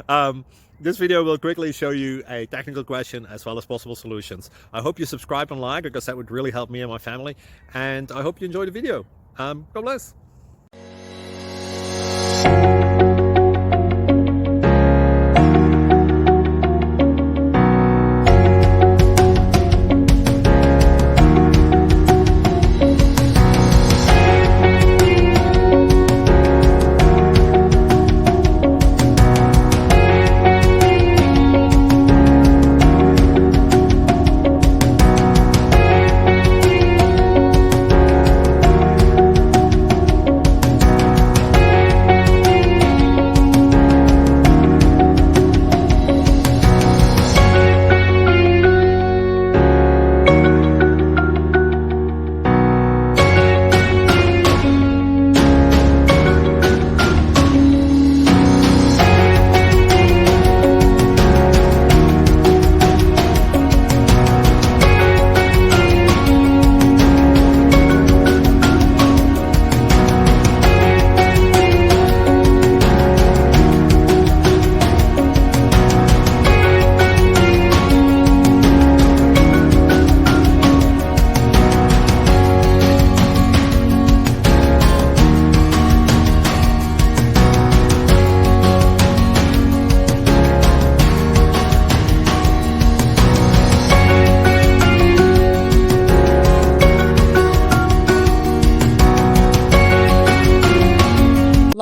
um, this video will quickly show you a technical question as well as possible solutions. I hope you subscribe and like because that would really help me and my family. And I hope you enjoy the video. God bless.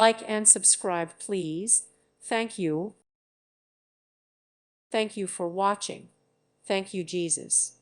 Like and subscribe, please. Thank you. Thank you for watching. Thank you, Jesus.